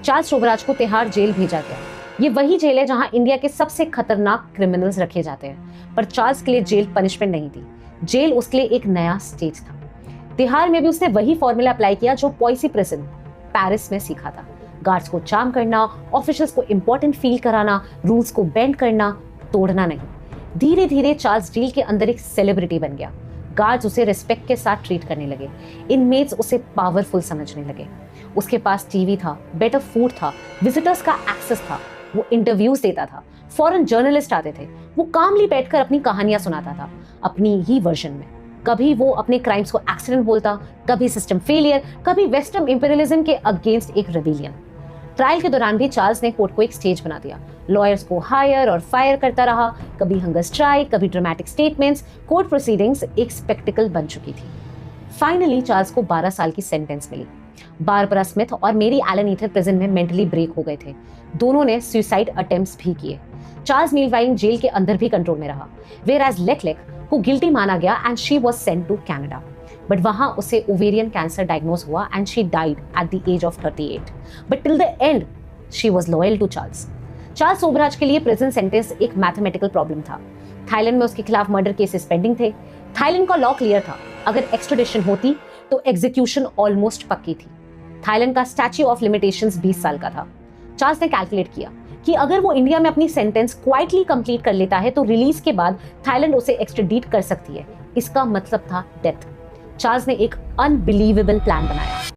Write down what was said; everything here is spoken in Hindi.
चार्ल्स शोभराज को तिहाड़ जेल भेजा गया। ये वही जेल है जहां इंडिया के सबसे खतरनाक क्रिमिनल्स रखे जाते हैं, पर चार्ल्स के लिए जेल पनिशमेंट नहीं थी, जेल उसके लिए एक नया स्टेज था। तिहाड़ में भी उसने वही फॉर्मूला अप्लाई किया जो पॉइसी प्रिजन पेरिस में सीखा था। गार्ड्स को चार्म करना, ऑफिसर्स को इंपॉर्टेंट फील कराना, रूल्स को बेंड करना, तोड़ना नहीं। धीरे धीरे चार्ल्स जेल के अंदर एक सेलिब्रिटी बन गया। गार्ड्स उसे रिस्पेक्ट के साथ ट्रीट करने लगे, इनमेट्स उसे पावरफुल समझने लगे। उसके पास टीवी था, बेटर फूड था, विजिटर्स का एक्सेस था, वो इंटरव्यूज देता था, फॉरेन जर्नलिस्ट आते थे, वो कामली बैठकर अपनी कहानियां सुनाता था अपनी ही वर्जन में। कभी वो अपने क्राइम्स को एक्सीडेंट बोलता, कभी सिस्टम फेलियर, कभी वेस्टर्न इंपीरियलिज्म के अगेंस्ट एक रेबिलियन। ट्रायल के दौरान भी चार्ल्स ने कोर्ट को एक स्टेज बना दिया। लॉयर्स को हायर और फायर करता रहा, कभी हंगर स्ट्राइक, कभी ड्रामेटिक स्टेटमेंट्स। कोर्ट प्रोसीडिंग्स एक स्पेक्टिकल बन चुकी थी। फाइनली चार्ल्स को 12 साल की सेंटेंस मिली। बारबरा स्मिथ और मेरी एलन ईथर प्रिजन में मेंटली ब्रेक हो गए थे। दोनों ने सुसाइड अटेम्प्ट्स भी किए। चार्ल्स मीनवाइल जेल के अंदर भी कंट्रोल में रहा, whereas लेक को गिल्टी माना गया and she was sent to Canada. But वहां उसे ओवेरियन कैंसर डायग्नोज हुआ and she died at the age of 38। But till the end she was loyal to Charles. Charles Sobhraj के लिए प्रिजन सेंटेंस एक मैथमेटिकल प्रॉब्लम था। थाईलैंड में उसके खिलाफ मर्डर केसेस पेंडिंग थे। थाईलैंड का लॉ क्लियर था, अगर एक्सट्राडिशन होती तो एग्जीक्यूशन ऑलमोस्ट पक्की थी। थाईलैंड का स्टैच्यू ऑफ लिमिटेशंस 20 साल का था। चार्ल्स ने कैलकुलेट किया कि अगर वो इंडिया में अपनी सेंटेंस क्वाइटली कंप्लीट कर लेता है तो रिलीज के बाद थाईलैंड उसे एक्सट्राडिट कर सकती है। इसका मतलब था डेथ। चार्ल्स ने एक अनबिलीवेबल प्लान बनाया।